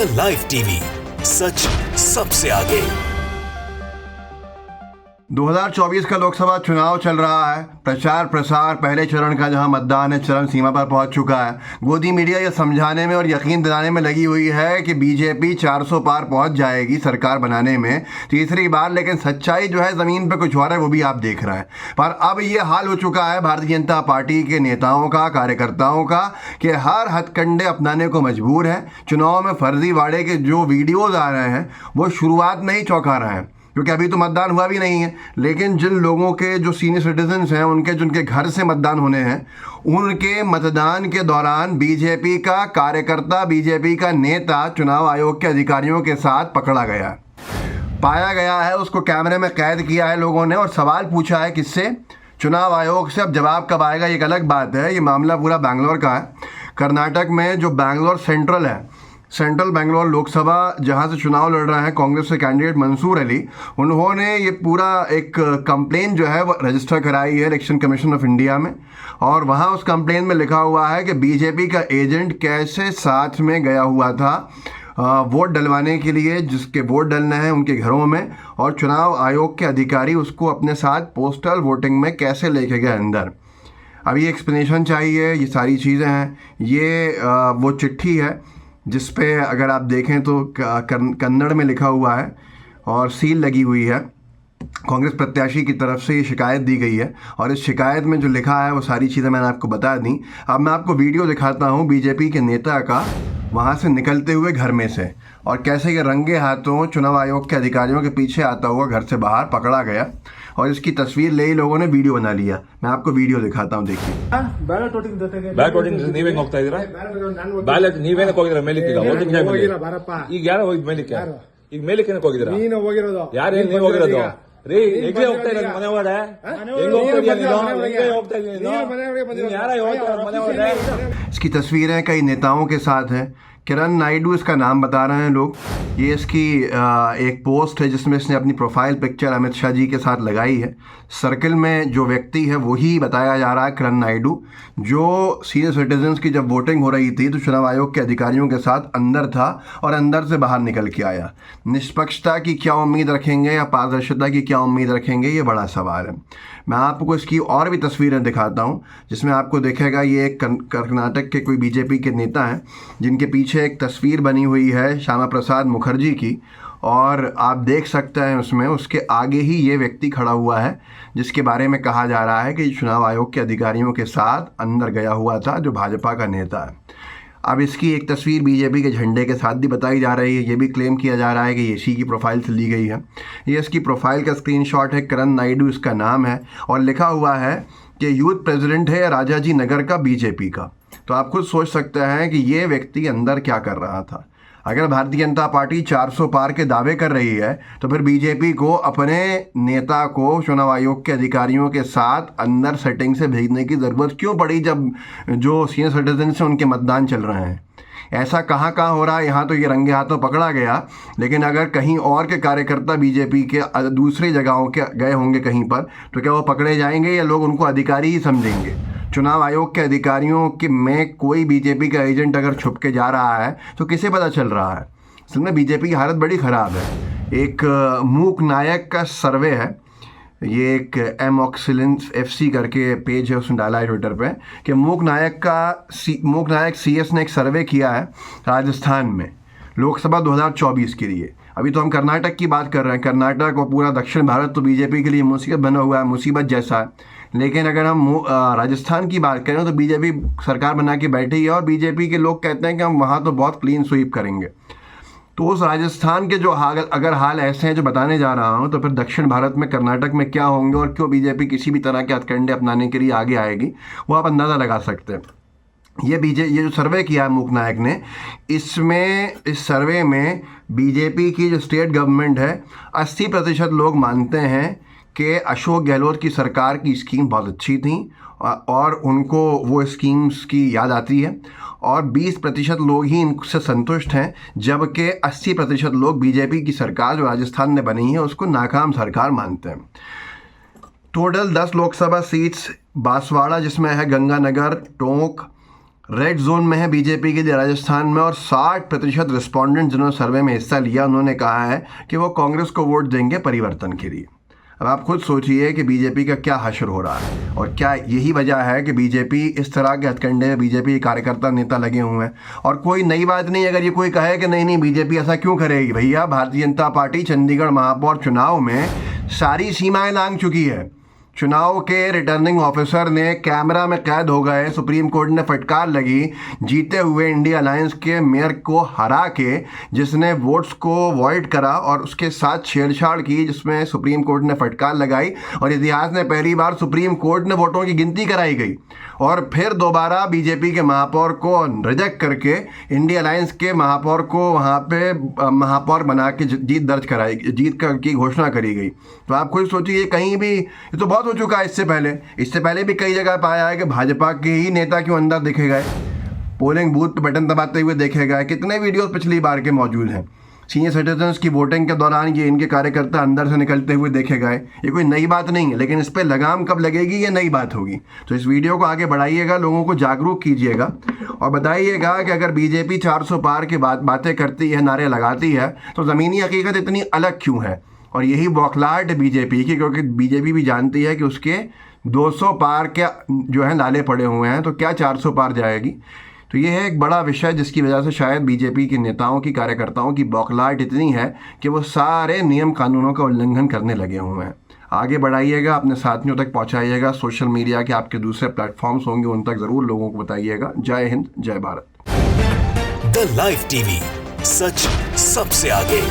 India live TV, सच सबसे आगे। 2024 का लोकसभा चुनाव चल रहा है। प्रचार प्रसार पहले चरण का जहां मतदान है चरम सीमा पर पहुंच चुका है। गोदी मीडिया ये समझाने में और यकीन दिलाने में लगी हुई है कि बीजेपी 400 पार पहुंच जाएगी सरकार बनाने में तीसरी बार, लेकिन सच्चाई जो है ज़मीन पर कुछ और है, वो भी आप देख रहे हैं। पर अब ये हाल हो चुका है भारतीय जनता पार्टी के नेताओं का, कार्यकर्ताओं का, कि हर हथकंडे अपनाने को मजबूर है। चुनाव में फर्जीवाड़े के जो वीडियोज़ आ रहे हैं वो शुरुआत में ही चौंका रहे हैं, क्योंकि अभी तो मतदान हुआ भी नहीं है। लेकिन जिन लोगों के जो सीनियर सिटीजन्स हैं, उनके जिनके घर से मतदान होने हैं, उनके मतदान के दौरान बीजेपी का कार्यकर्ता, बीजेपी का नेता चुनाव आयोग के अधिकारियों के साथ पकड़ा गया, पाया गया है। उसको कैमरे में कैद किया है लोगों ने और सवाल पूछा है किससे? चुनाव आयोग से। अब जवाब कब आएगा ये एक अलग बात है। ये मामला पूरा बैंगलोर का है। कर्नाटक में जो बैंगलोर सेंट्रल है, सेंट्रल बैंगलोर लोकसभा जहां से चुनाव लड़ रहे हैं कांग्रेस के कैंडिडेट मंसूर अली, उन्होंने ये पूरा एक कंप्लेन जो है वो रजिस्टर कराई है इलेक्शन कमीशन ऑफ इंडिया में। और वहां उस कंप्लेन में लिखा हुआ है कि बीजेपी का एजेंट कैसे साथ में गया हुआ था वोट डलवाने के लिए, जिसके वोट डलने हैं उनके घरों में, और चुनाव आयोग के अधिकारी उसको अपने साथ पोस्टल वोटिंग में कैसे लेके गए अंदर। अभी एक्सप्लेनेशन चाहिए, ये सारी चीज़ें हैं। ये वो चिट्ठी है जिस पे अगर आप देखें तो कन्नड़ में लिखा हुआ है और सील लगी हुई है। कांग्रेस प्रत्याशी की तरफ से ये शिकायत दी गई है और इस शिकायत में जो लिखा है वो सारी चीज़ें मैंने आपको बता दी। अब मैं आपको वीडियो दिखाता हूँ बीजेपी के नेता का वहाँ से निकलते हुए घर में से, और कैसे ये रंगे हाथों चुनाव आयोग के अधिकारियों के पीछे आता हुआ घर से बाहर पकड़ा गया, और इसकी तस्वीर ले ही लोगों ने वीडियो बना लिया। मैं आपको वीडियो दिखाता हूँ, देखिए। ಬ್ಯಾಲೆಟ್ ವೋಟಿಂಗ್ ನೀವ್ ಹೆಂಗ್ ಹೋಗ್ತಾ ಇದೀರಾ? ಬ್ಯಾಲೆಟ್ ನೀವೇನಕ್ಕೆ ಹೋಗಿದ್ರ ಮೇಲಿಕ್ಕೆ? ಈಗ ಯಾರು ಹೋಗಿದ್ ಮೇಲಿಕ್ಕೆ? ಈಗ ಮೇಲಿಕ್ಕೆ ಹೋಗಿದ್ದೀರಾ? ನೀನು ಹೋಗಿರೋದು ಯಾರು? ನೀವು ಹೋಗಿರೋದು ರೀ? ಹೆಂಗೆ ಹೋಗ್ತಾ ಇರೋದು ಮನೆ ಒಳಗಡೆ? ಹೆಂಗ್ ಹೋಗ್ತಾ ಇದೀಯ? ಹೆಂಗೆ ಹೋಗ್ತಾ ಇದೀಯ? ಯಾರ ಮನೆ ಒಳಗಡೆ? इसकी तस्वीरें कई नेताओं के साथ हैं। किरण नायडू इसका नाम बता रहे हैं लोग। ये इसकी एक पोस्ट है जिसमें इसने अपनी प्रोफाइल पिक्चर अमित शाह जी के साथ लगाई है। सर्कल में जो व्यक्ति है वही बताया जा रहा है किरण नायडू, जो सीनियर सिटीजन्स की जब वोटिंग हो रही थी तो चुनाव आयोग के अधिकारियों के साथ अंदर था और अंदर से बाहर निकल के आया। निष्पक्षता की क्या उम्मीद रखेंगे या पारदर्शिता की क्या उम्मीद रखेंगे, ये बड़ा सवाल है। मैं आपको इसकी और भी तस्वीरें दिखाता हूँ जिसमें आपको दिखेगा ये एक कर्नाटक के कोई बीजेपी के नेता हैं जिनके पीछे एक तस्वीर बनी हुई है श्यामा प्रसाद मुखर्जी की, और आप देख सकते हैं उसमें उसके आगे ही ये व्यक्ति खड़ा हुआ है जिसके बारे में कहा जा रहा है कि चुनाव आयोग के अधिकारियों के साथ अंदर गया हुआ था, जो भाजपा का नेता है। अब इसकी एक तस्वीर बीजेपी के झंडे के साथ भी बताई जा रही है। ये भी क्लेम किया जा रहा है कि ये इसी की प्रोफाइल से ली गई है। ये इसकी प्रोफाइल का स्क्रीनशॉट है। किरण नायडू इसका नाम है और लिखा हुआ है कि यूथ प्रेसिडेंट है राजाजी नगर का बीजेपी का। तो आप खुद सोच सकते हैं कि ये व्यक्ति अंदर क्या कर रहा था। अगर भारतीय जनता पार्टी 400 पार के दावे कर रही है तो फिर बीजेपी को अपने नेता को चुनाव आयोग के अधिकारियों के साथ अंदर सेटिंग से भेजने की ज़रूरत क्यों पड़ी, जब जो सीनियर सिटीजन से उनके मतदान चल रहे हैं। ऐसा कहाँ हो रहा है? यहाँ तो ये रंगे हाथों पकड़ा गया, लेकिन अगर कहीं और के कार्यकर्ता बीजेपी के दूसरी जगहों के गए होंगे कहीं पर, तो क्या वो पकड़े जाएंगे या लोग उनको अधिकारी ही समझेंगे? चुनाव आयोग के अधिकारियों के में कोई बीजेपी का एजेंट अगर छुप के जा रहा है तो किसे पता चल रहा है? असल में बीजेपी की हालत बड़ी ख़राब है। एक मूक नायक का सर्वे है, ये एक एमॉक्सिलेंस FC करके पेज है, उसने डाला है ट्विटर पे कि मूक नायक CS ने एक सर्वे किया है राजस्थान में लोकसभा 2024 के लिए। अभी तो हम कर्नाटक की बात कर रहे हैं। कर्नाटक और पूरा दक्षिण भारत तो बीजेपी के लिए मुसीबत बना हुआ है, मुसीबत जैसा है। लेकिन अगर हम राजस्थान की बात करें तो बीजेपी सरकार बना के बैठी है और बीजेपी के लोग कहते हैं कि हम वहाँ तो बहुत क्लीन स्वीप करेंगे। तो उस राजस्थान के जो अगर हाल ऐसे हैं जो बताने जा रहा हूँ, तो फिर दक्षिण भारत में कर्नाटक में क्या होंगे और क्यों बीजेपी किसी भी तरह के हथकंडे अपनाने के लिए आगे आएगी, वो आप अंदाज़ा लगा सकते हैं। ये जो सर्वे किया है मूक नायक ने, इस सर्वे में बीजेपी की जो स्टेट गवर्नमेंट है 80% लोग मानते हैं कि अशोक गहलोत की सरकार की स्कीम बहुत अच्छी थी और उनको वो स्कीम्स की याद आती है, और 20% लोग ही इनसे संतुष्ट हैं, जबकि 80% लोग बीजेपी की सरकार जो राजस्थान ने बनी है उसको नाकाम सरकार मानते हैं। टोटल 10 लोकसभा सीट्स बांसवाड़ा जिसमें है गंगानगर, टोंक, रेड जोन में है बीजेपी के लिए राजस्थान में, और 60% रिस्पोंडेंट जिन्होंने सर्वे में हिस्सा लिया उन्होंने कहा है कि वो कांग्रेस को वोट देंगे परिवर्तन के लिए। अब आप खुद सोचिए कि बीजेपी का क्या हश्र हो रहा है, और क्या यही वजह है कि बीजेपी इस तरह के हथकंडे में बीजेपी के कार्यकर्ता नेता लगे हुए हैं। और कोई नई बात नहीं, अगर ये कोई कहे कि नहीं बीजेपी ऐसा क्यों करेगी, भैया भारतीय जनता पार्टी चंडीगढ़ महापौर चुनाव में सारी सीमाएं लांघ चुकी है। चुनाव के रिटर्निंग ऑफिसर ने कैमरा में कैद हो गए, सुप्रीम कोर्ट ने फटकार लगी जीते हुए इंडिया अलायंस के मेयर को हरा के, जिसने वोट्स को वॉइड करा और उसके साथ छेड़छाड़ की, जिसमें सुप्रीम कोर्ट ने फटकार लगाई और इतिहास में पहली बार सुप्रीम कोर्ट ने वोटों की गिनती कराई गई। और फिर दोबारा बीजेपी के महापौर को रिजेक्ट करके इंडिया अलायंस के महापौर को वहाँ पे महापौर बना के जीत की घोषणा करी गई। तो आप खुद सोचिए, कहीं भी ये तो बहुत हो चुका है। इससे पहले भी कई जगह पाया है कि भाजपा के ही नेता क्यों अंदर देखे गए, पोलिंग बूथ पे बटन दबाते हुए देखे गए। कितने वीडियोस पिछली बार के मौजूद हैं। सीनियर सिटीजन्स की वोटिंग के दौरान ये इनके कार्यकर्ता अंदर से निकलते हुए देखे गए। ये कोई नई बात नहीं है, लेकिन इस पर लगाम कब लगेगी ये नई बात होगी। तो इस वीडियो को आगे बढ़ाइएगा, लोगों को जागरूक कीजिएगा और बताइएगा कि अगर बीजेपी 400 पार की बातें करती है, नारे लगाती है, तो ज़मीनी हकीकत इतनी अलग क्यों है। और यही बौखलाहट है बीजेपी की, क्योंकि बीजेपी भी जानती है कि उसके 200 पार के जो है नाले पड़े हुए हैं, तो क्या 400 पार जाएगी। तो ये है एक बड़ा विषय जिसकी वजह से शायद बीजेपी के नेताओं की, कार्यकर्ताओं की बौखलाहट इतनी है कि वो सारे नियम कानूनों का उल्लंघन करने लगे हुए हैं। आगे बढ़ाइएगा, अपने साथियों तक पहुंचाइएगा, सोशल मीडिया के आपके दूसरे प्लेटफॉर्म्स होंगे उन तक ज़रूर लोगों को बताइएगा। जय हिंद, जय भारत। द लाइव टीवी, सच सबसे आगे।